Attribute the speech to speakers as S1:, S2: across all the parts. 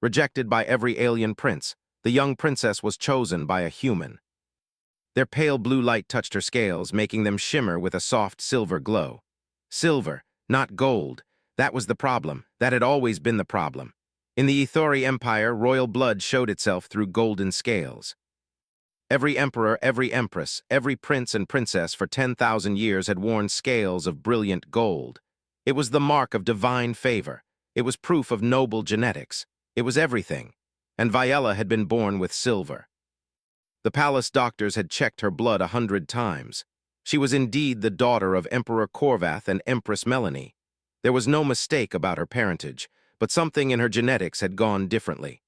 S1: Rejected by every alien prince, the young princess was chosen by a human. Their pale blue light touched her scales, making them shimmer with a soft silver glow. Silver, not gold. That was the problem. That had always been the problem. In the Ithori Empire, royal blood showed itself through golden scales. Every emperor, every empress, every prince and princess for 10,000 years had worn scales of brilliant gold. It was the mark of divine favor. It was proof of noble genetics. It was everything. And Viella had been born with silver. The palace doctors had checked her blood 100 times. She was indeed the daughter of Emperor Corvath and Empress Melanie. There was no mistake about her parentage, but something in her genetics had gone differently.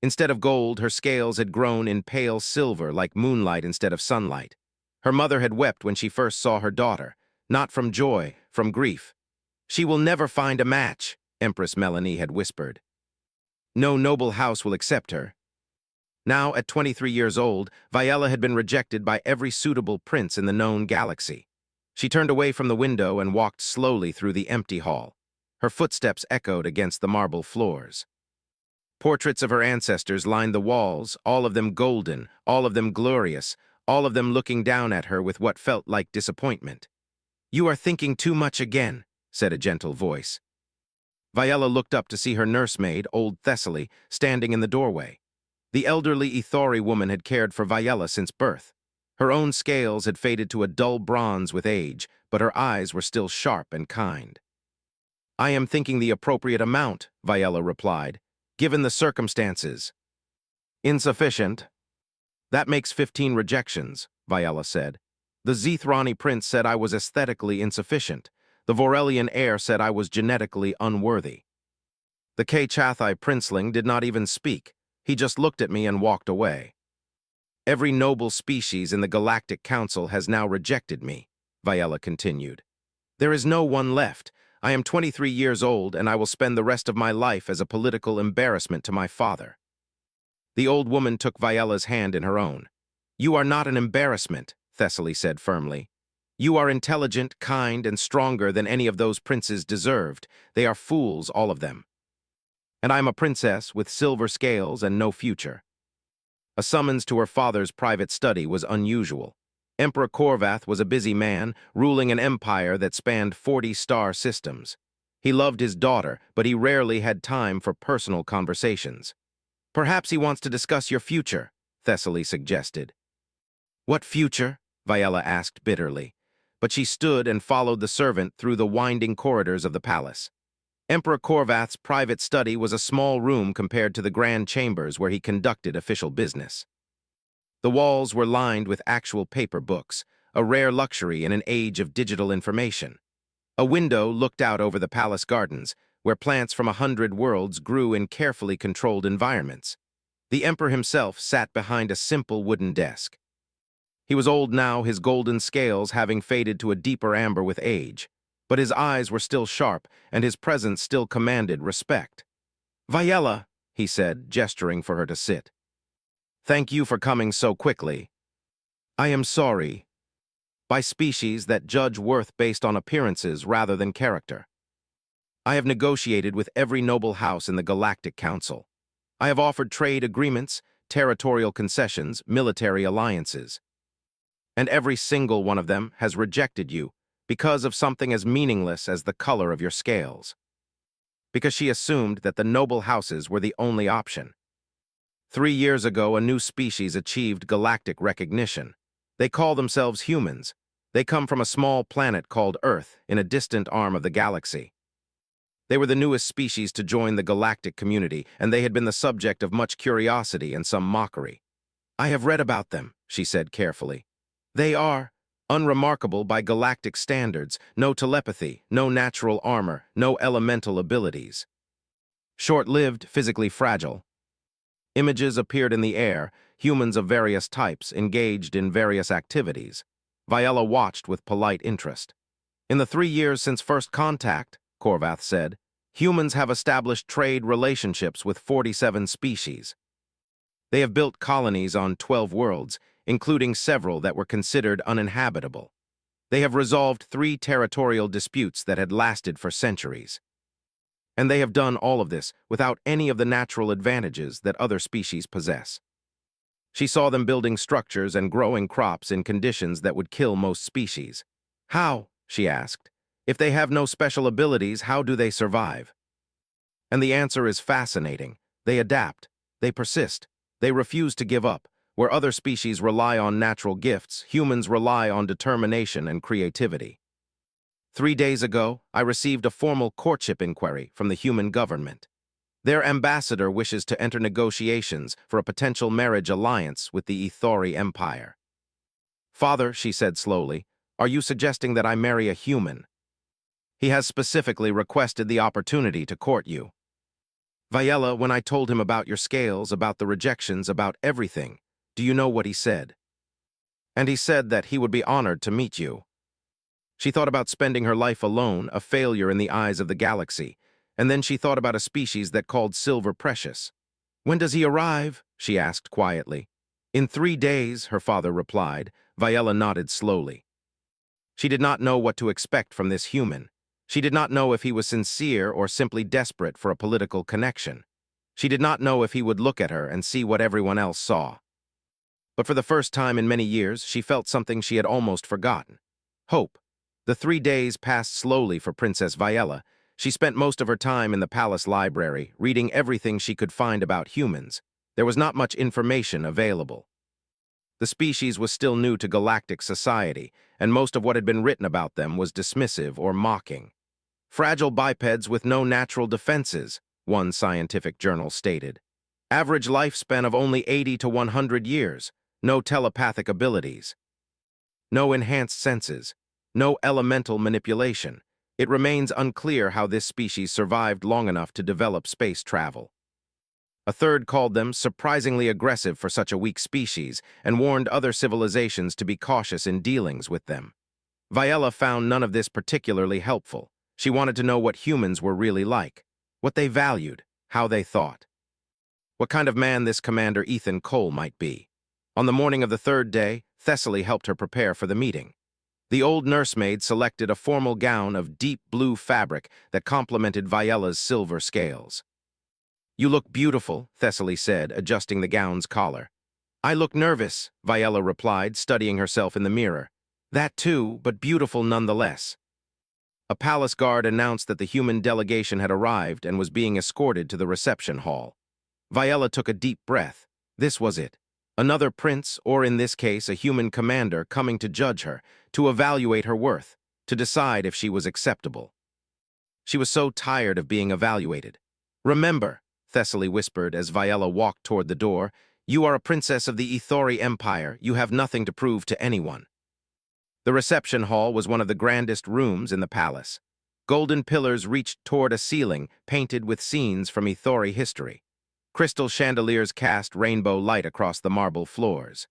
S1: Instead of gold, her scales had grown in pale silver like moonlight instead of sunlight. Her mother had wept when she first saw her daughter, not from joy, from grief. "She will never find a match," Empress Melanie had whispered. "No noble house will accept her." Now, at 23 years old, Viella had been rejected by every suitable prince in the known galaxy. She turned away from the window and walked slowly through the empty hall. Her footsteps echoed against the marble floors. Portraits of her ancestors lined the walls, all of them golden, all of them glorious, all of them looking down at her with what felt like disappointment. "You are thinking too much again," said a gentle voice. Viella looked up to see her nursemaid, old Thessaly, standing in the doorway. The elderly Ithori woman had cared for Viella since birth. Her own scales had faded to a dull bronze with age, but her eyes were still sharp and kind. "I am thinking the appropriate amount," Viella replied, "given the circumstances." "Insufficient." "That makes 15 rejections," Viella said. "The Zithrani prince said I was aesthetically insufficient. The Vorelian heir said I was genetically unworthy. The K-Chathai princeling did not even speak. He just looked at me and walked away. Every noble species in the Galactic Council has now rejected me," Viella continued. "There is no one left. I am 23 years old, and I will spend the rest of my life as a political embarrassment to my father." The old woman took Viella's hand in her own. "You are not an embarrassment," Thessaly said firmly. "You are intelligent, kind, and stronger than any of those princes deserved. They are fools, all of them. And I am a princess with silver scales and no future." A summons to her father's private study was unusual. Emperor Corvath was a busy man, ruling an empire that spanned 40 star systems. He loved his daughter, but he rarely had time for personal conversations. "Perhaps he wants to discuss your future," Thessaly suggested. "What future?" Viella asked bitterly. But she stood and followed the servant through the winding corridors of the palace. Emperor Corvath's private study was a small room compared to the grand chambers where he conducted official business. The walls were lined with actual paper books, a rare luxury in an age of digital information. A window looked out over the palace gardens, where plants from 100 worlds grew in carefully controlled environments. The emperor himself sat behind a simple wooden desk. He was old now, his golden scales having faded to a deeper amber with age, but his eyes were still sharp, and his presence still commanded respect. "Viella," he said, gesturing for her to sit. "Thank you for coming so quickly. I am sorry. By species that judge worth based on appearances rather than character. I have negotiated with every noble house in the Galactic Council. I have offered trade agreements, territorial concessions, military alliances. And every single one of them has rejected you because of something as meaningless as the color of your scales. Because she assumed that the noble houses were the only option. 3 years ago, a new species achieved galactic recognition. They call themselves humans. They come from a small planet called Earth in a distant arm of the galaxy. They were the newest species to join the galactic community, and they had been the subject of much curiosity and some mockery. "I have read about them," she said carefully. "They are unremarkable by galactic standards, no telepathy, no natural armor, no elemental abilities. Short-lived, physically fragile. Images appeared in the air, humans of various types engaged in various activities. Viella watched with polite interest. In the 3 years since first contact, Corvath said, humans have established trade relationships with 47 species. They have built colonies on 12 worlds, including several that were considered uninhabitable. They have resolved 3 territorial disputes that had lasted for centuries. And they have done all of this without any of the natural advantages that other species possess. She saw them building structures and growing crops in conditions that would kill most species. How, she asked, if they have no special abilities, how do they survive? And the answer is fascinating. They adapt. They persist. They refuse to give up. Where other species rely on natural gifts, humans rely on determination and creativity. 3 days ago, I received a formal courtship inquiry from the human government. Their ambassador wishes to enter negotiations for a potential marriage alliance with the Ithori Empire. Father, she said slowly, are you suggesting that I marry a human? He has specifically requested the opportunity to court you. Viella, when I told him about your scales, about the rejections, about everything, do you know what he said? And he said that he would be honored to meet you. She thought about spending her life alone, a failure in the eyes of the galaxy, and then she thought about a species that called silver precious. When does he arrive? She asked quietly. In 3 days, her father replied. Viella nodded slowly. She did not know what to expect from this human. She did not know if he was sincere or simply desperate for a political connection. She did not know if he would look at her and see what everyone else saw. But for the first time in many years, she felt something she had almost forgotten. Hope. The 3 days passed slowly for Princess Viella. She spent most of her time in the palace library, reading everything she could find about humans. There was not much information available. The species was still new to galactic society, and most of what had been written about them was dismissive or mocking. Fragile bipeds with no natural defenses, one scientific journal stated. Average lifespan of only 80 to 100 years, no telepathic abilities. No enhanced senses, no elemental manipulation. It remains unclear how this species survived long enough to develop space travel. A third called them surprisingly aggressive for such a weak species and warned other civilizations to be cautious in dealings with them. Viella found none of this particularly helpful. She wanted to know what humans were really like, what they valued, how they thought. What kind of man this Commander Ethan Cole might be. On the morning of the 3rd day, Thessaly helped her prepare for the meeting. The old nursemaid selected a formal gown of deep blue fabric that complemented Viella's silver scales. You look beautiful, Thessaly said, adjusting the gown's collar. I look nervous, Viella replied, studying herself in the mirror. That too, but beautiful nonetheless. A palace guard announced that the human delegation had arrived and was being escorted to the reception hall. Viella took a deep breath. This was it. Another prince, or in this case a human commander, coming to judge her, to evaluate her worth, to decide if she was acceptable. She was so tired of being evaluated. Remember, Thessaly whispered as Viella walked toward the door, you are a princess of the Ithori Empire. You have nothing to prove to anyone. The reception hall was one of the grandest rooms in the palace. Golden pillars reached toward a ceiling painted with scenes from Ithori history. Crystal chandeliers cast rainbow light across the marble floors.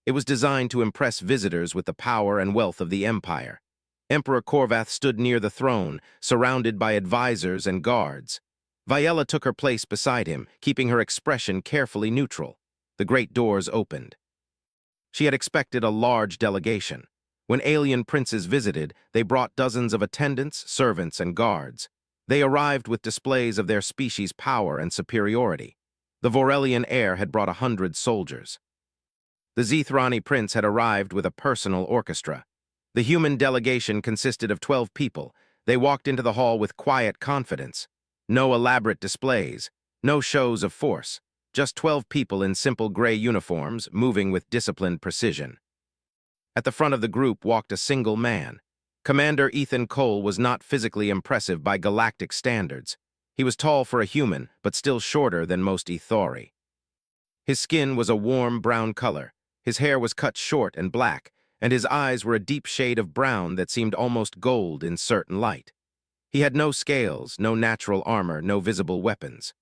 S1: It was designed to impress visitors with the power and wealth of the empire. Emperor Korvath stood near the throne, surrounded by advisors and guards. Viella took her place beside him, keeping her expression carefully neutral. The great doors opened. She had expected a large delegation. When alien princes visited, they brought dozens of attendants, servants, and guards. They arrived with displays of their species' power and superiority. The Vorelian heir had brought 100 soldiers. The Zithrani prince had arrived with a personal orchestra. The human delegation consisted of 12 people. They walked into the hall with quiet confidence. No elaborate displays, no shows of force, just 12 people in simple gray uniforms, moving with disciplined precision. At the front of the group walked a single man. Commander Ethan Cole was not physically impressive by galactic standards. He was tall for a human, but still shorter than most Ithori. His skin was a warm brown color, his hair was cut short and black, and his eyes were a deep shade of brown that seemed almost gold in certain light. He had no scales, no natural armor, no visible weapons.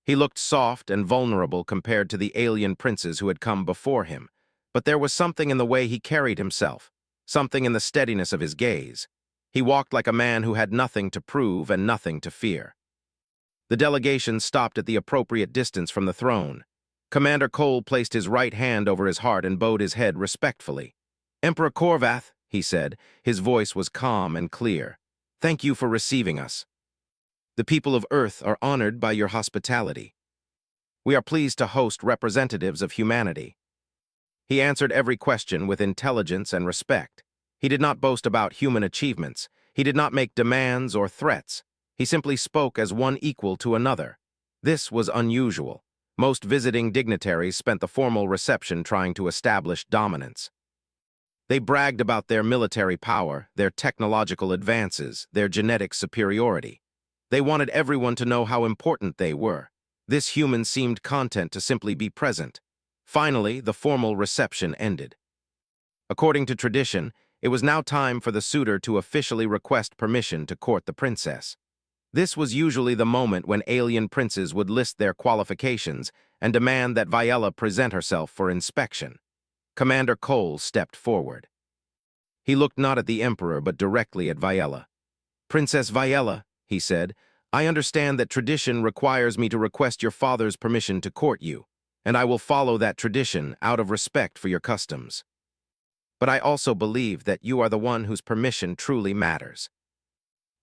S1: He looked soft and vulnerable compared to the alien princes who had come before him, but there was something in the way he carried himself, something in the steadiness of his gaze. He walked like a man who had nothing to prove and nothing to fear. The delegation stopped at the appropriate distance from the throne. Commander Cole placed his right hand over his heart and bowed his head respectfully. Emperor Korvath, he said, his voice was calm and clear. Thank you for receiving us. The people of Earth are honored by your hospitality. We are pleased to host representatives of humanity. He answered every question with intelligence and respect. He did not boast about human achievements. He did not make demands or threats. He simply spoke as one equal to another. This was unusual. Most visiting dignitaries spent the formal reception trying to establish dominance. They bragged about their military power, their technological advances, their genetic superiority. They wanted everyone to know how important they were. This human seemed content to simply be present. Finally, the formal reception ended. According to tradition, it was now time for the suitor to officially request permission to court the princess. This was usually the moment when alien princes would list their qualifications and demand that Viella present herself for inspection. Commander Cole stepped forward. He looked not at the Emperor but directly at Viella. "Princess Viella," he said, "I understand that tradition requires me to request your father's permission to court you, and I will follow that tradition out of respect for your customs. But I also believe that you are the one whose permission truly matters.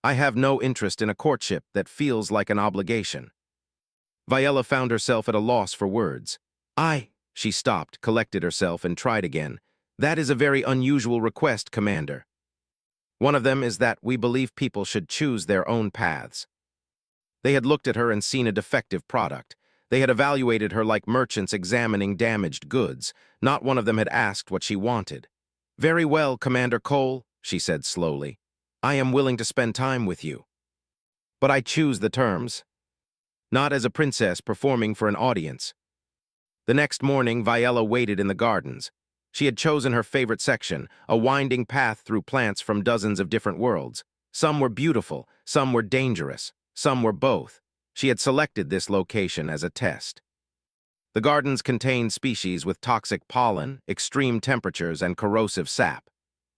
S1: I have no interest in a courtship that feels like an obligation." Viella found herself at a loss for words. She stopped, collected herself, and tried again. "That is a very unusual request, Commander. One of them is that we believe people should choose their own paths." They had looked at her and seen a defective product. They had evaluated her like merchants examining damaged goods. Not one of them had asked what she wanted. "Very well, Commander Cole," she said slowly. "I am willing to spend time with you. But I choose the terms. Not as a princess performing for an audience." The next morning, Viella waited in the gardens. She had chosen her favorite section, a winding path through plants from dozens of different worlds. Some were beautiful, some were dangerous, some were both. She had selected this location as a test. The gardens contained species with toxic pollen, extreme temperatures, and corrosive sap.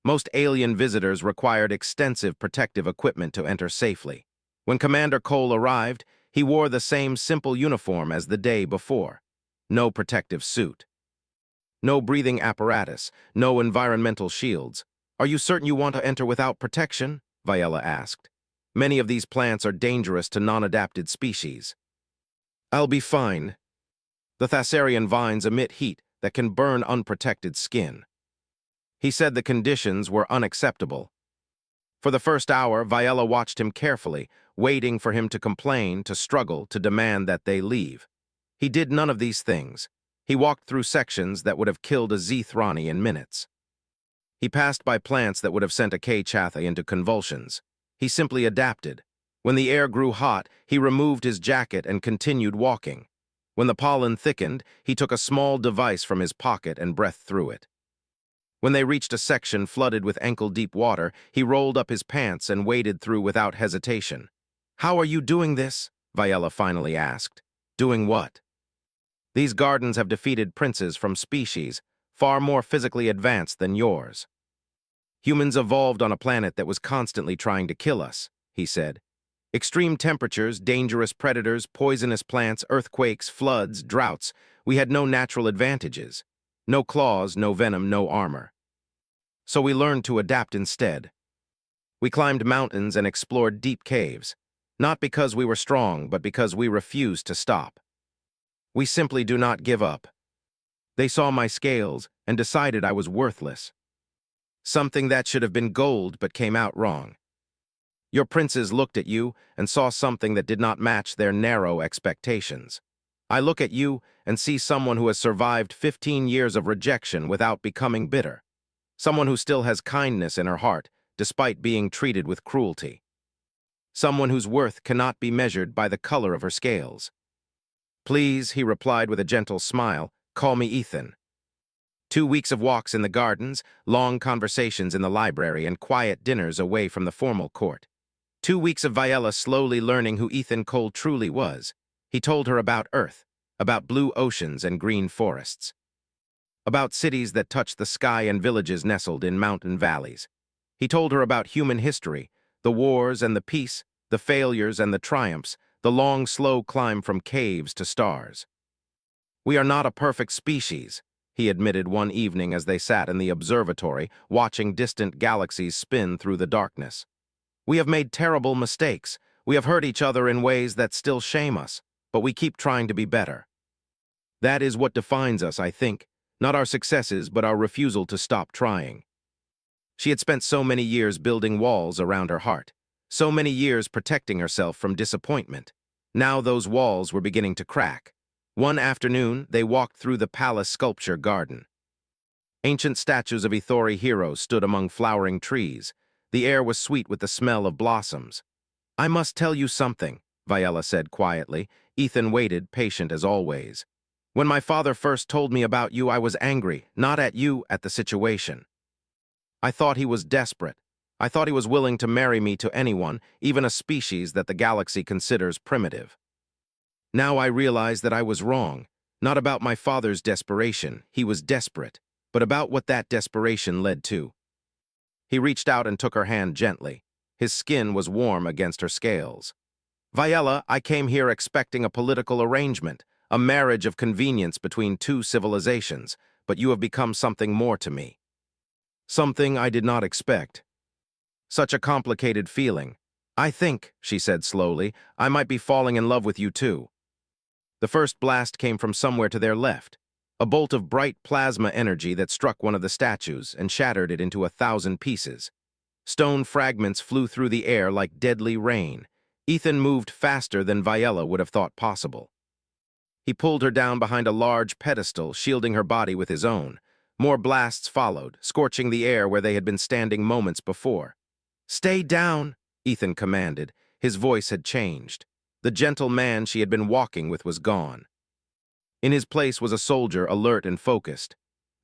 S1: Most alien visitors required extensive protective equipment to enter safely. When Commander Cole arrived, he wore the same simple uniform as the day before. No protective suit. No breathing apparatus, no environmental shields. "Are you certain you want to enter without protection?" Viella asked. "Many of these plants are dangerous to non-adapted species." "I'll be fine. The Thasarian vines emit heat that can burn unprotected skin." He said the conditions were unacceptable. For the first hour, Viella watched him carefully, waiting for him to complain, to struggle, to demand that they leave. He did none of these things. He walked through sections that would have killed a Zethrani in minutes. He passed by plants that would have sent a K-Chatha into convulsions. He simply adapted. When the air grew hot, he removed his jacket and continued walking. When the pollen thickened, he took a small device from his pocket and breathed through it. When they reached a section flooded with ankle-deep water, he rolled up his pants and waded through without hesitation. "How are you doing this?" Viella finally asked. "Doing what?" "These gardens have defeated princes from species far more physically advanced than yours. Humans evolved on a planet that was constantly trying to kill us," he said. "Extreme temperatures, dangerous predators, poisonous plants, earthquakes, floods, droughts. We had no natural advantages. No claws, no venom, no armor. So we learned to adapt instead. We climbed mountains and explored deep caves, not because we were strong, but because we refused to stop. We simply do not give up. They saw my scales and decided I was worthless. Something that should have been gold but came out wrong. Your princes looked at you and saw something that did not match their narrow expectations. I look at you and see someone who has survived 15 years of rejection without becoming bitter. Someone who still has kindness in her heart, despite being treated with cruelty. Someone whose worth cannot be measured by the color of her scales. "Please," he replied with a gentle smile, "call me Ethan." 2 weeks of walks in the gardens, long conversations in the library, and quiet dinners away from the formal court. 2 weeks of Viella slowly learning who Ethan Cole truly was. He told her about Earth, about blue oceans and green forests, about cities that touched the sky and villages nestled in mountain valleys. He told her about human history, the wars and the peace, the failures and the triumphs, the long, slow climb from caves to stars. "We are not a perfect species," he admitted one evening as they sat in the observatory, watching distant galaxies spin through the darkness. "We have made terrible mistakes. We have hurt each other in ways that still shame us, but we keep trying to be better. That is what defines us, I think, not our successes, but our refusal to stop trying. She had spent so many years building walls around her heart, so many years protecting herself from disappointment. Now those walls were beginning to crack. One afternoon, they walked through the palace sculpture garden. Ancient statues of Ithori heroes stood among flowering trees. The air was sweet with the smell of blossoms. "I must tell you something," Viella said quietly. Ethan waited, patient as always. "When my father first told me about you, I was angry, not at you, at the situation. I thought he was desperate. I thought he was willing to marry me to anyone, even a species that the galaxy considers primitive. Now I realize that I was wrong, not about my father's desperation, he was desperate, but about what that desperation led to." He reached out and took her hand gently. His skin was warm against her scales. "Viella, I came here expecting a political arrangement, a marriage of convenience between two civilizations, but you have become something more to me. Something I did not expect. Such a complicated feeling. I think," she said slowly, "I might be falling in love with you too." The first blast came from somewhere to their left, a bolt of bright plasma energy that struck one of the statues and shattered it into 1,000 pieces. Stone fragments flew through the air like deadly rain. Ethan moved faster than Viella would have thought possible. He pulled her down behind a large pedestal, shielding her body with his own. More blasts followed, scorching the air where they had been standing moments before. "Stay down," Ethan commanded. His voice had changed. The gentle man she had been walking with was gone. In his place was a soldier, alert and focused.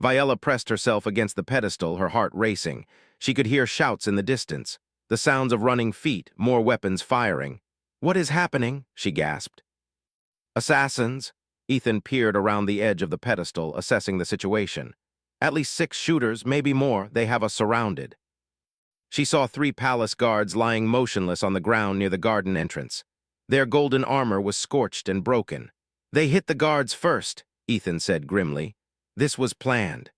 S1: Viella pressed herself against the pedestal, her heart racing. She could hear shouts in the distance, the sounds of running feet, more weapons firing. "What is happening?" she gasped. "Assassins." Ethan peered around the edge of the pedestal, assessing the situation. "At least 6 shooters, maybe more. They have us surrounded." She saw 3 palace guards lying motionless on the ground near the garden entrance. Their golden armor was scorched and broken. "They hit the guards first," Ethan said grimly. "This was planned."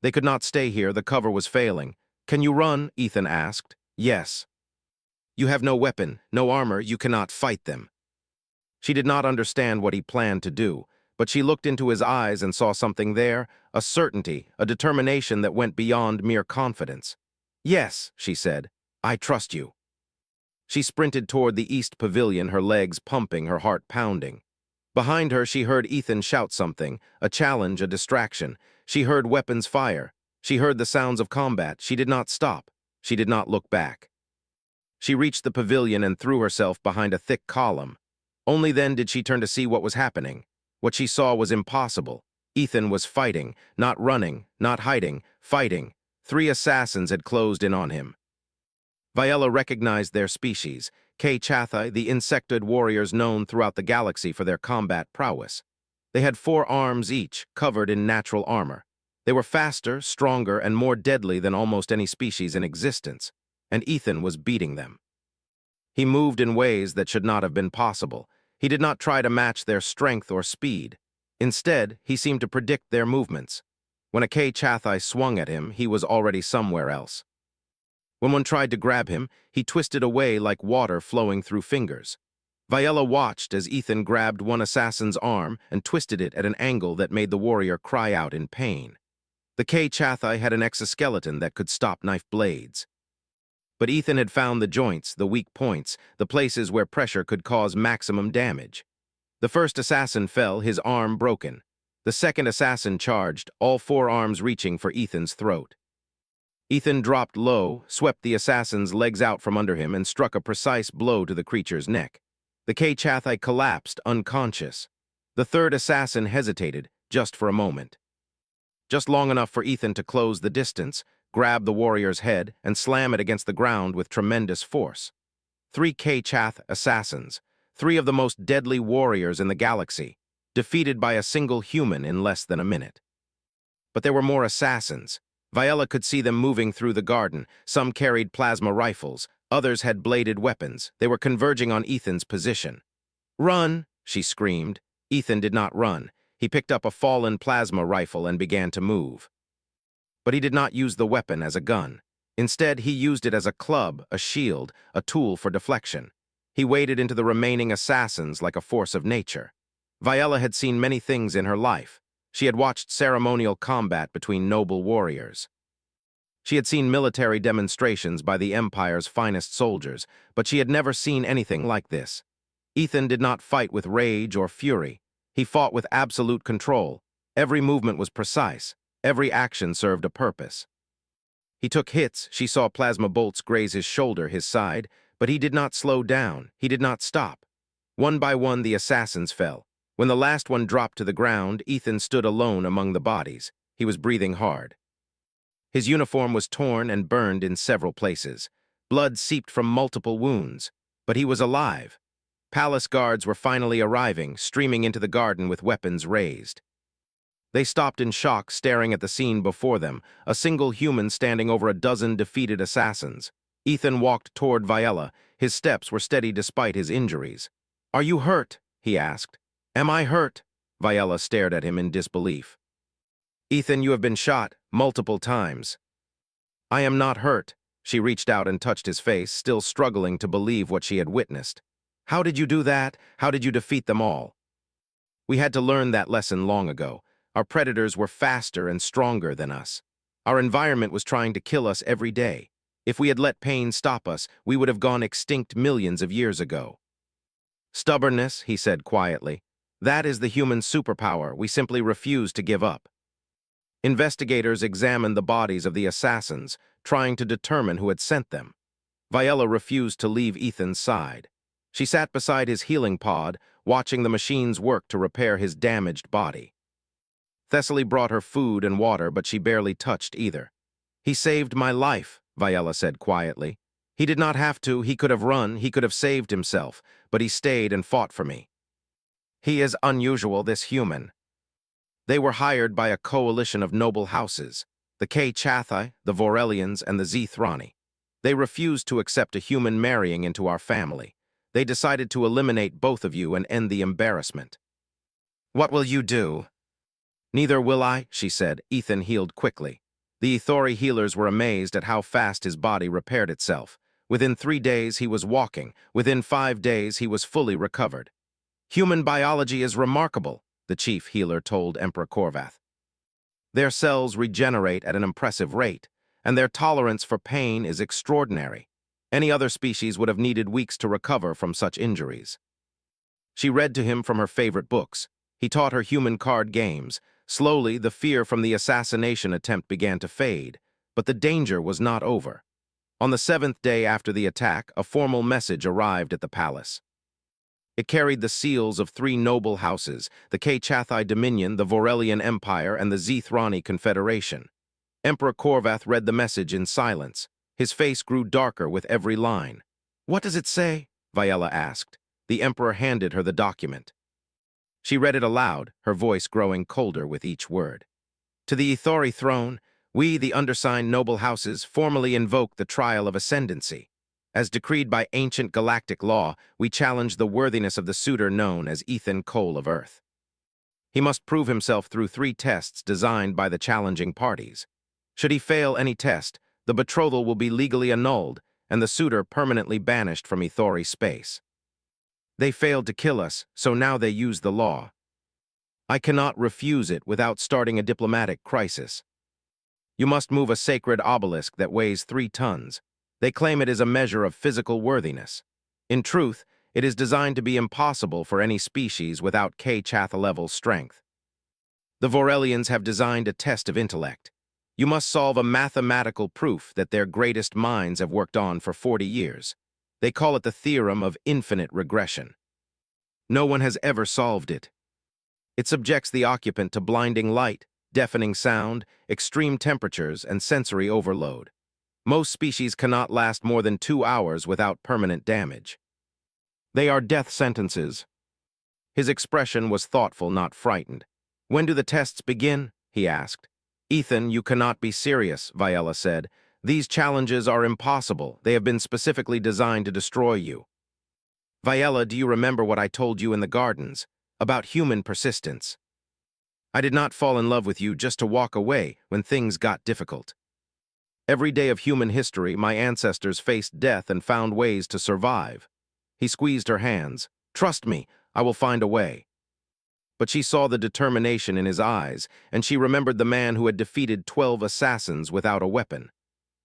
S1: They could not stay here, the cover was failing. "Can you run?" Ethan asked. "Yes." "You have no weapon, no armor, you cannot fight them." She did not understand what he planned to do, but she looked into his eyes and saw something there, a certainty, a determination that went beyond mere confidence. "Yes," she said, "I trust you." She sprinted toward the east pavilion, her legs pumping, her heart pounding. Behind her, she heard Ethan shout something, a challenge, a distraction. She heard weapons fire. She heard the sounds of combat. She did not stop. She did not look back. She reached the pavilion and threw herself behind a thick column. Only then did she turn to see what was happening. What she saw was impossible. Ethan was fighting, not running, not hiding, fighting. 3 assassins had closed in on him. Viella recognized their species, HFY, the insectoid warriors known throughout the galaxy for their combat prowess. They had 4 arms each, covered in natural armor. They were faster, stronger, and more deadly than almost any species in existence, and Ethan was beating them. He moved in ways that should not have been possible. He did not try to match their strength or speed. Instead, he seemed to predict their movements. When a HFY swung at him, he was already somewhere else. When one tried to grab him, he twisted away like water flowing through fingers. Viella watched as Ethan grabbed one assassin's arm and twisted it at an angle that made the warrior cry out in pain. The HFY had an exoskeleton that could stop knife blades. But Ethan had found the joints, the weak points, the places where pressure could cause maximum damage. The first assassin fell, his arm broken. The second assassin charged, all 4 arms reaching for Ethan's throat. Ethan dropped low, swept the assassin's legs out from under him, and struck a precise blow to the creature's neck. The HFY collapsed, unconscious. The third assassin hesitated, just for a moment. Just long enough for Ethan to close the distance, grab the warrior's head, and slam it against the ground with tremendous force. 3 HFY assassins, 3 of the most deadly warriors in the galaxy, defeated by a single human in less than a minute. But there were more assassins. Viella could see them moving through the garden. Some carried plasma rifles, others had bladed weapons. They were converging on Ethan's position. "Run!" she screamed. Ethan did not run. He picked up a fallen plasma rifle and began to move. But he did not use the weapon as a gun. Instead, he used it as a club, a shield, a tool for deflection. He waded into the remaining assassins like a force of nature. Viella had seen many things in her life. She had watched ceremonial combat between noble warriors. She had seen military demonstrations by the Empire's finest soldiers, but she had never seen anything like this. Ethan did not fight with rage or fury. He fought with absolute control. Every movement was precise. Every action served a purpose. He took hits. She saw plasma bolts graze his shoulder, his side, but he did not slow down. He did not stop. One by one, the assassins fell. When the last one dropped to the ground, Ethan stood alone among the bodies. He was breathing hard. His uniform was torn and burned in several places. Blood seeped from multiple wounds. But he was alive. Palace guards were finally arriving, streaming into the garden with weapons raised. They stopped in shock, staring at the scene before them, a single human standing over a dozen defeated assassins. Ethan walked toward Viella. His steps were steady despite his injuries. "Are you hurt?" he asked. "Am I hurt?" Viella stared at him in disbelief. "Ethan, you have been shot multiple times." "I am not hurt." She reached out and touched his face, still struggling to believe what she had witnessed. "How did you do that? How did you defeat them all?" "We had to learn that lesson long ago. Our predators were faster and stronger than us. Our environment was trying to kill us every day. If we had let pain stop us, we would have gone extinct millions of years ago." "Stubbornness," he said quietly. "That is the human superpower. We simply refuse to give up." Investigators examined the bodies of the assassins, trying to determine who had sent them. Viella refused to leave Ethan's side. She sat beside his healing pod, watching the machines work to repair his damaged body. Thessaly brought her food and water, but she barely touched either. "He saved my life," Viella said quietly. "He did not have to. He could have run. He could have saved himself, but he stayed and fought for me. He is unusual, this human." They were hired by a coalition of noble houses, the HFY, the Vorelians, and the Zithrani. They refused to accept a human marrying into our family. They decided to eliminate both of you and end the embarrassment. "What will you do?" "Neither will I," she said. Ethan healed quickly. The Ithori healers were amazed at how fast his body repaired itself. Within 3 days, he was walking. Within 5 days, he was fully recovered. "Human biology is remarkable," the chief healer told Emperor Korvath. "Their cells regenerate at an impressive rate, and their tolerance for pain is extraordinary. Any other species would have needed weeks to recover from such injuries." She read to him from her favorite books. He taught her human card games. Slowly, the fear from the assassination attempt began to fade, but the danger was not over. On the 7th day after the attack, a formal message arrived at the palace. It carried the seals of 3 noble houses, the Chathai Dominion, the Vorelian Empire, and the Zithrani Confederation. Emperor Korvath read the message in silence. His face grew darker with every line. "What does it say?" Viella asked. The emperor handed her the document. She read it aloud, her voice growing colder with each word. "To the Ithori throne, we, the undersigned noble houses, formally invoke the trial of ascendancy. As decreed by ancient galactic law, we challenge the worthiness of the suitor known as Ethan Cole of Earth. He must prove himself through 3 tests designed by the challenging parties. Should he fail any test, the betrothal will be legally annulled and the suitor permanently banished from Ithori space. They failed to kill us, so now they use the law. I cannot refuse it without starting a diplomatic crisis. You must move a sacred obelisk that weighs 3 tons. They claim it is a measure of physical worthiness. In truth, it is designed to be impossible for any species without K-Chath-level strength. The Vorelians have designed a test of intellect. You must solve a mathematical proof that their greatest minds have worked on for 40 years. They call it the theorem of infinite regression. No one has ever solved it. It subjects the occupant to blinding light, deafening sound, extreme temperatures, and sensory overload. Most species cannot last more than 2 hours without permanent damage. They are death sentences. His expression was thoughtful, not frightened. "When do the tests begin?" he asked. "Ethan, you cannot be serious," Viella said. "These challenges are impossible. They have been specifically designed to destroy you." "Viella, do you remember what I told you in the gardens? About human persistence. I did not fall in love with you just to walk away when things got difficult. Every day of human history, my ancestors faced death and found ways to survive. He squeezed her hands. "Trust me, I will find a way." But she saw the determination in his eyes, and she remembered the man who had defeated 12 assassins without a weapon.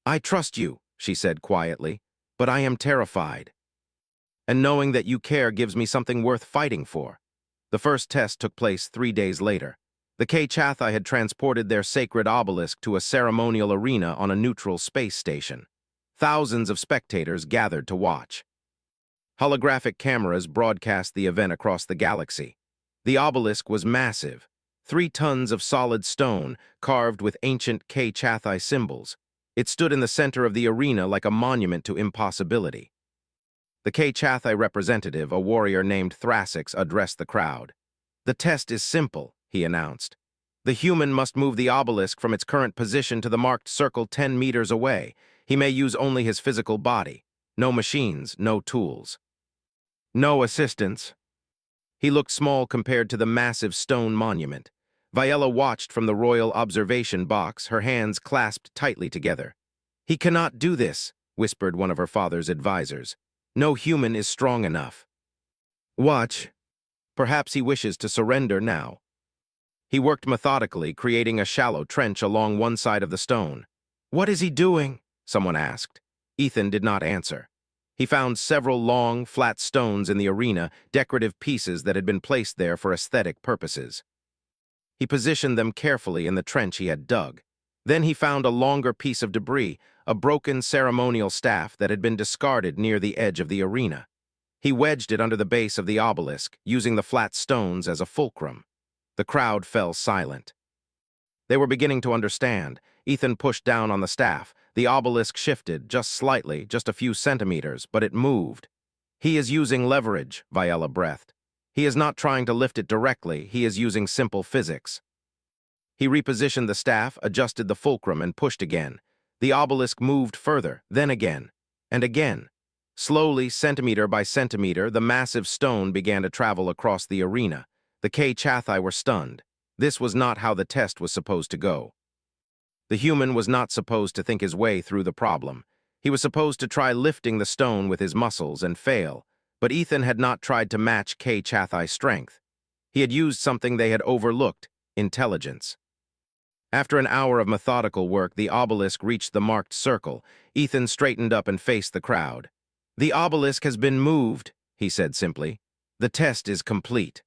S1: "I trust you," she said quietly, "but I am terrified. And knowing that you care gives me something worth fighting for." The first test took place 3 days later. The HFY had transported their sacred obelisk to a ceremonial arena on a neutral space station. Thousands of spectators gathered to watch. Holographic cameras broadcast the event across the galaxy. The obelisk was massive, 3 tons of solid stone carved with ancient HFY symbols. It stood in the center of the arena like a monument to impossibility. The HFY representative, a warrior named Thrassix, addressed the crowd. "The test is simple," he announced. "The human must move the obelisk from its current position to the marked circle 10 meters away. He may use only his physical body. No machines, no tools. No assistance." He looked small compared to the massive stone monument. Viella watched from the royal observation box, her hands clasped tightly together. "He cannot do this," whispered one of her father's advisors. "No human is strong enough. Watch. Perhaps he wishes to surrender now." He worked methodically, creating a shallow trench along one side of the stone. "What is he doing?" someone asked. Ethan did not answer. He found several long, flat stones in the arena, decorative pieces that had been placed there for aesthetic purposes. He positioned them carefully in the trench he had dug. Then he found a longer piece of debris, a broken ceremonial staff that had been discarded near the edge of the arena. He wedged it under the base of the obelisk, using the flat stones as a fulcrum. The crowd fell silent. They were beginning to understand. Ethan pushed down on the staff. The obelisk shifted, just slightly, just a few centimeters, but it moved. "He is using leverage," Viella breathed. "He is not trying to lift it directly, he is using simple physics." He repositioned the staff, adjusted the fulcrum, and pushed again. The obelisk moved further, then again, and again. Slowly, centimeter by centimeter, the massive stone began to travel across the arena. The HFY were stunned. This was not how the test was supposed to go. The human was not supposed to think his way through the problem. He was supposed to try lifting the stone with his muscles and fail, but Ethan had not tried to match HFY's strength. He had used something they had overlooked: intelligence. After an hour of methodical work, the obelisk reached the marked circle. Ethan straightened up and faced the crowd. "The obelisk has been moved," he said simply. "The test is complete."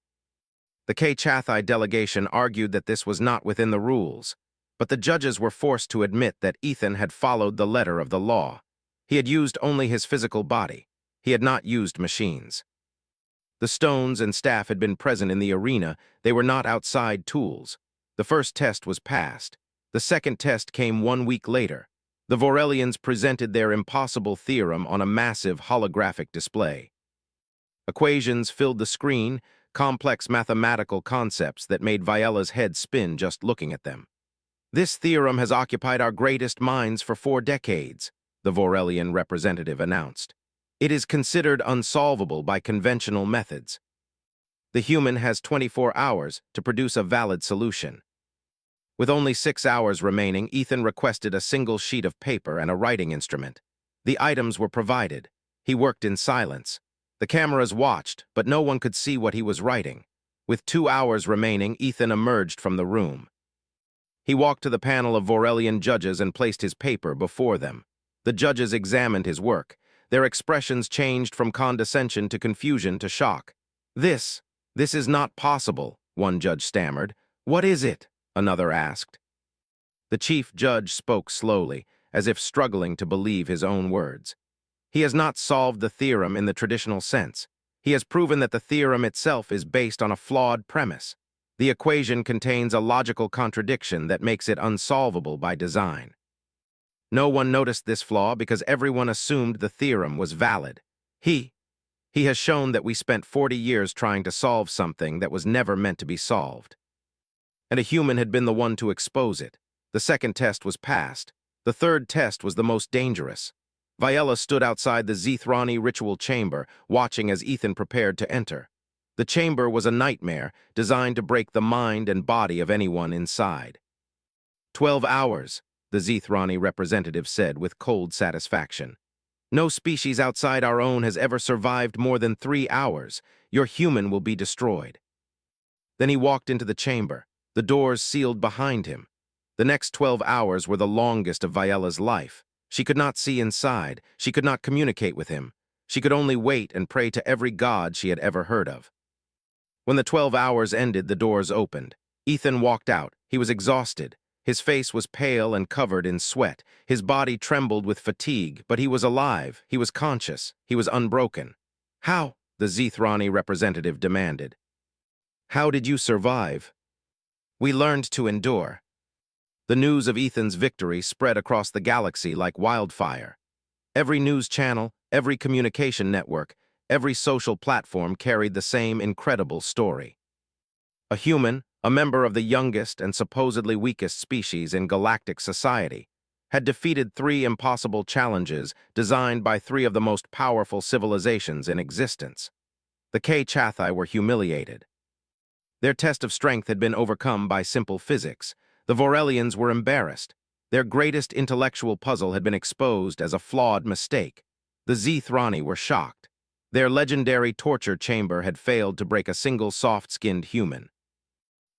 S1: The HFY delegation argued that this was not within the rules, but the judges were forced to admit that Ethan had followed the letter of the law. He had used only his physical body. He had not used machines. The stones and staff had been present in the arena. They were not outside tools. The first test was passed. The second test came 1 week later. The Vorelians presented their impossible theorem on a massive holographic display. Equations filled the screen, complex mathematical concepts that made Viella's head spin just looking at them. "This theorem has occupied our greatest minds for 4 decades, the Vorelian representative announced. "It is considered unsolvable by conventional methods. The human has 24 hours to produce a valid solution." With only 6 hours remaining, Ethan requested a single sheet of paper and a writing instrument. The items were provided. He worked in silence. The cameras watched, but no one could see what he was writing. With 2 hours remaining, Ethan emerged from the room. He walked to the panel of Vorelian judges and placed his paper before them. The judges examined his work. Their expressions changed from condescension to confusion to shock. This is not possible," one judge stammered. "What is it?" another asked. The chief judge spoke slowly, as if struggling to believe his own words. "He has not solved the theorem in the traditional sense. He has proven that the theorem itself is based on a flawed premise. The equation contains a logical contradiction that makes it unsolvable by design. No one noticed this flaw because everyone assumed the theorem was valid. He has shown that we spent 40 years trying to solve something that was never meant to be solved. And a human had been the one to expose it. The second test was passed. The third test was the most dangerous. Viella stood outside the Zithrani ritual chamber, watching as Ethan prepared to enter. The chamber was a nightmare designed to break the mind and body of anyone inside. 12 hours, the Zithrani representative said with cold satisfaction. No species outside our own has ever survived more than 3 hours. Your human will be destroyed." Then he walked into the chamber, the doors sealed behind him. The next 12 hours were the longest of Viola's life. She could not see inside. She could not communicate with him. She could only wait and pray to every god she had ever heard of. When the 12 hours ended, the doors opened. Ethan walked out. He was exhausted. His face was pale and covered in sweat. His body trembled with fatigue, but he was alive. He was conscious. He was unbroken. "How?" the Zithrani representative demanded. "How did you survive?" "We learned to endure." The news of Ethan's victory spread across the galaxy like wildfire. Every news channel, every communication network, every social platform carried the same incredible story. A human, a member of the youngest and supposedly weakest species in galactic society, had defeated 3 impossible challenges designed by 3 of the most powerful civilizations in existence. The Chathi were humiliated. Their test of strength had been overcome by simple physics. The Vorelians were embarrassed. Their greatest intellectual puzzle had been exposed as a flawed mistake. The Zithrani were shocked. Their legendary torture chamber had failed to break a single soft-skinned human.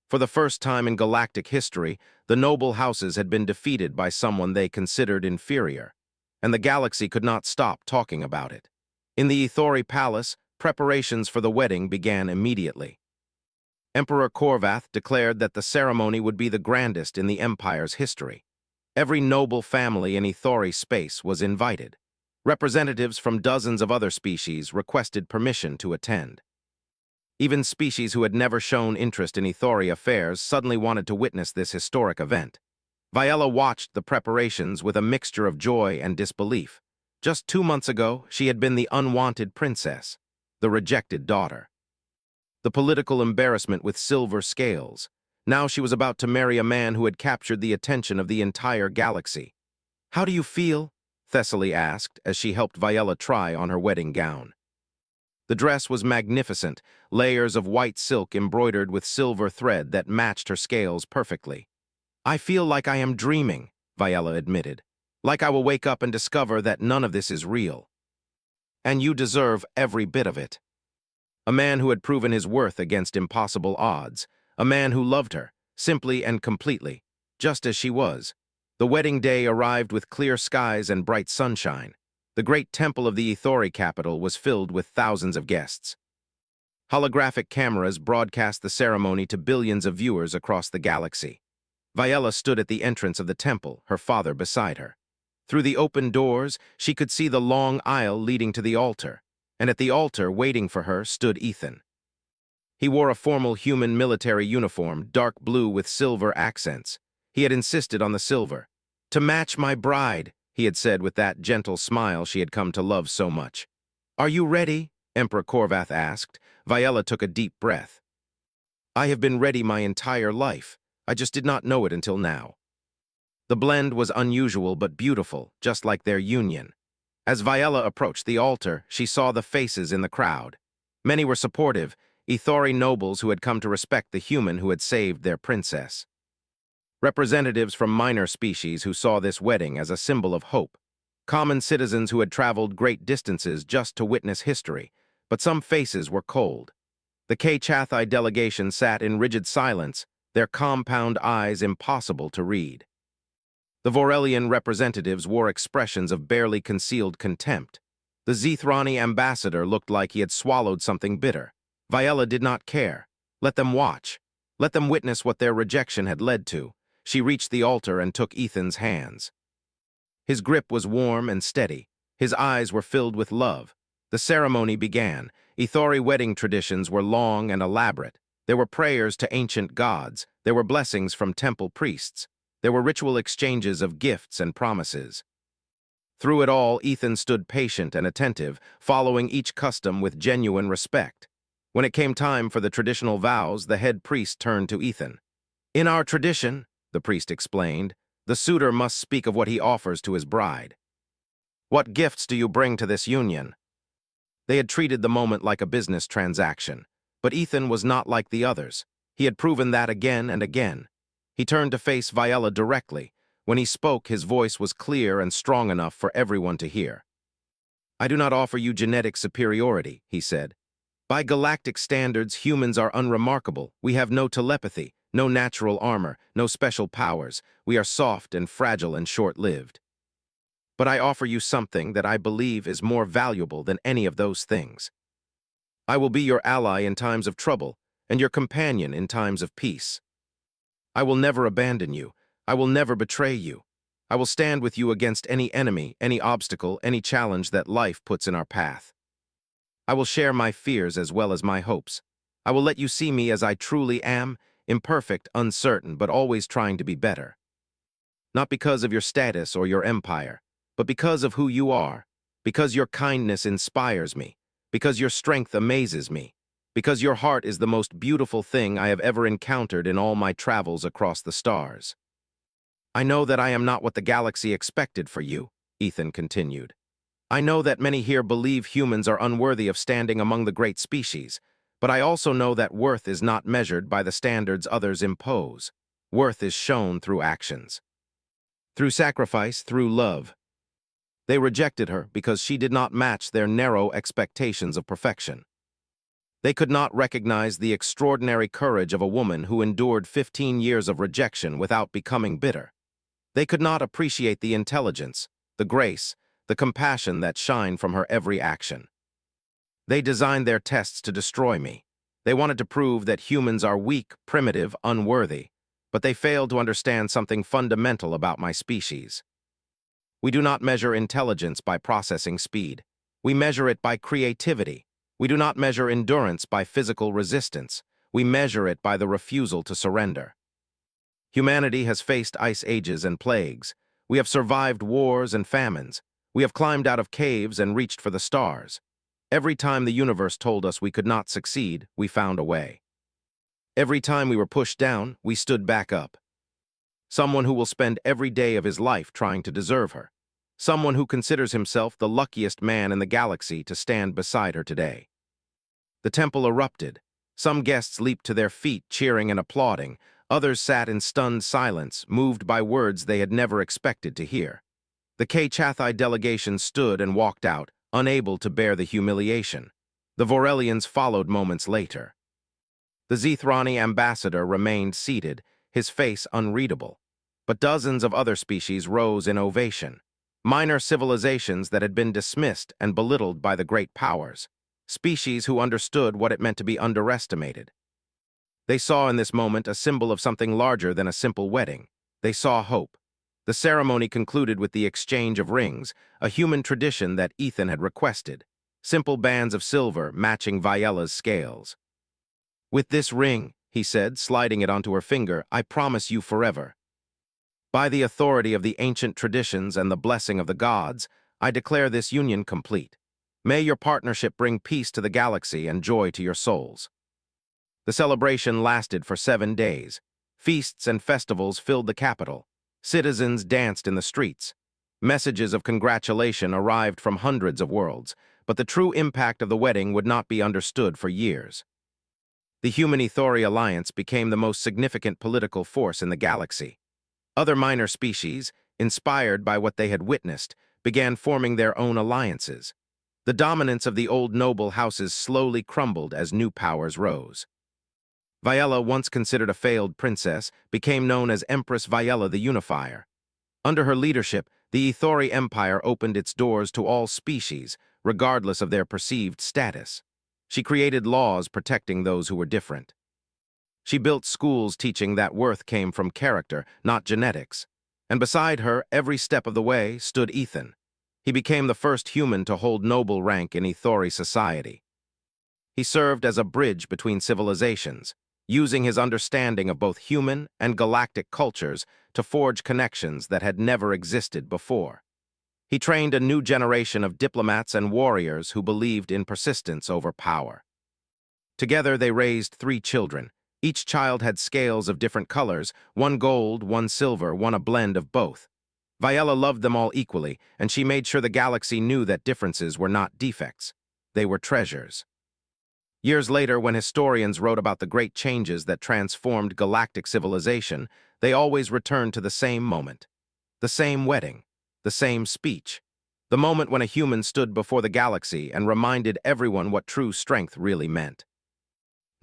S1: For the first time in galactic history, the noble houses had been defeated by someone they considered inferior, and the galaxy could not stop talking about it. In the Ithori Palace, preparations for the wedding began immediately. Emperor Korvath declared that the ceremony would be the grandest in the Empire's history. Every noble family in Ithori space was invited. Representatives from dozens of other species requested permission to attend. Even species who had never shown interest in Ithori affairs suddenly wanted to witness this historic event. Viola watched the preparations with a mixture of joy and disbelief. Just 2 months ago, she had been the unwanted princess, the rejected daughter. The political embarrassment with silver scales. Now she was about to marry a man who had captured the attention of the entire galaxy. "How do you feel?" Thessaly asked as she helped Viola try on her wedding gown. The dress was magnificent, layers of white silk embroidered with silver thread that matched her scales perfectly. "I feel like I am dreaming," Viola admitted. "Like I will wake up and discover that none of this is real." "And you deserve every bit of it." A man who had proven his worth against impossible odds. A man who loved her, simply and completely, just as she was. The wedding day arrived with clear skies and bright sunshine. The great temple of the Ithori capital was filled with thousands of guests. Holographic cameras broadcast the ceremony to billions of viewers across the galaxy. Viola stood at the entrance of the temple, her father beside her. Through the open doors, she could see the long aisle leading to the altar, and at the altar, waiting for her, stood Ethan. He wore a formal human military uniform, dark blue with silver accents. He had insisted on the silver. "To match my bride," he had said with that gentle smile she had come to love so much. "Are you ready?" Emperor Korvath asked. Viola took a deep breath. "I have been ready my entire life. I just did not know it until now." The blend was unusual but beautiful, just like their union. As Viola approached the altar, she saw the faces in the crowd. Many were supportive, Ithori nobles who had come to respect the human who had saved their princess. Representatives from minor species who saw this wedding as a symbol of hope. Common citizens who had traveled great distances just to witness history, but some faces were cold. The Chathi delegation sat in rigid silence, their compound eyes impossible to read. The Vorelian representatives wore expressions of barely concealed contempt. The Zithrani ambassador looked like he had swallowed something bitter. Viola did not care. Let them watch. Let them witness what their rejection had led to. She reached the altar and took Ethan's hands. His grip was warm and steady. His eyes were filled with love. The ceremony began. Ithori wedding traditions were long and elaborate. There were prayers to ancient gods. There were blessings from temple priests. There were ritual exchanges of gifts and promises. Through it all, Ethan stood patient and attentive, following each custom with genuine respect. When it came time for the traditional vows, the head priest turned to Ethan. "In our tradition," the priest explained, "the suitor must speak of what he offers to his bride." "What gifts do you bring to this union?" They had treated the moment like a business transaction, but Ethan was not like the others. He had proven that again and again. He turned to face Viola directly. When he spoke, his voice was clear and strong enough for everyone to hear. I do not offer you genetic superiority, he said. By galactic standards, humans are unremarkable. We have no telepathy, no natural armor, no special powers. We are soft and fragile and short-lived. But I offer you something that I believe is more valuable than any of those things. I will be your ally in times of trouble and your companion in times of peace. I will never abandon you. I will never betray you. I will stand with you against any enemy, any obstacle, any challenge that life puts in our path. I will share my fears as well as my hopes. I will let you see me as I truly am, imperfect, uncertain, but always trying to be better. Not because of your status or your empire, but because of who you are, because your kindness inspires me, because your strength amazes me, because your heart is the most beautiful thing I have ever encountered in all my travels across the stars. I know that I am not what the galaxy expected for you, Ethan continued. I know that many here believe humans are unworthy of standing among the great species, but I also know that worth is not measured by the standards others impose. Worth is shown through actions. Through sacrifice, through love. They rejected her because she did not match their narrow expectations of perfection. They could not recognize the extraordinary courage of a woman who endured 15 years of rejection without becoming bitter. They could not appreciate the intelligence, the grace, the compassion that shine from her every action. They designed their tests to destroy me. They wanted to prove that humans are weak, primitive, unworthy, but they failed to understand something fundamental about my species. We do not measure intelligence by processing speed. We measure it by creativity. We do not measure endurance by physical resistance. We measure it by the refusal to surrender. Humanity has faced ice ages and plagues. We have survived wars and famines. We have climbed out of caves and reached for the stars. Every time the universe told us we could not succeed, we found a way. Every time we were pushed down, we stood back up. Someone who will spend every day of his life trying to deserve her. Someone who considers himself the luckiest man in the galaxy to stand beside her today. The temple erupted. Some guests leaped to their feet, cheering and applauding. Others sat in stunned silence, moved by words they had never expected to hear. The HFY delegation stood and walked out, unable to bear the humiliation. The Vorelians followed moments later. The Zethrani ambassador remained seated, his face unreadable. But dozens of other species rose in ovation. Minor civilizations that had been dismissed and belittled by the great powers. Species who understood what it meant to be underestimated. They saw in this moment a symbol of something larger than a simple wedding. They saw hope. The ceremony concluded with the exchange of rings, a human tradition that Ethan had requested. Simple bands of silver matching Viella's scales. With this ring, he said, sliding it onto her finger, I promise you forever. By the authority of the ancient traditions and the blessing of the gods, I declare this union complete. May your partnership bring peace to the galaxy and joy to your souls. The celebration lasted for 7 days. Feasts and festivals filled the capital. Citizens danced in the streets. Messages of congratulation arrived from hundreds of worlds, but the true impact of the wedding would not be understood for years. The Human-Ethori alliance became the most significant political force in the galaxy. Other minor species, inspired by what they had witnessed, began forming their own alliances. The dominance of the old noble houses slowly crumbled as new powers rose. Viella, once considered a failed princess, became known as Empress Viella the Unifier. Under her leadership, the Ethori Empire opened its doors to all species, regardless of their perceived status. She created laws protecting those who were different. She built schools teaching that worth came from character, not genetics. And beside her, every step of the way, stood Ethan. He became the first human to hold noble rank in Ethori society. He served as a bridge between civilizations, using his understanding of both human and galactic cultures to forge connections that had never existed before. He trained a new generation of diplomats and warriors who believed in persistence over power. Together they raised 3 children. Each child had scales of different colors, one gold, one silver, one a blend of both. Viella loved them all equally, and she made sure the galaxy knew that differences were not defects. They were treasures. Years later, when historians wrote about the great changes that transformed galactic civilization, they always returned to the same moment. The same wedding. The same speech. The moment when a human stood before the galaxy and reminded everyone what true strength really meant.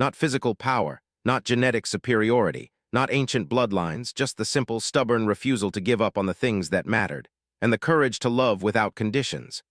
S1: Not physical power, not genetic superiority, not ancient bloodlines, just the simple, stubborn refusal to give up on the things that mattered, and the courage to love without conditions.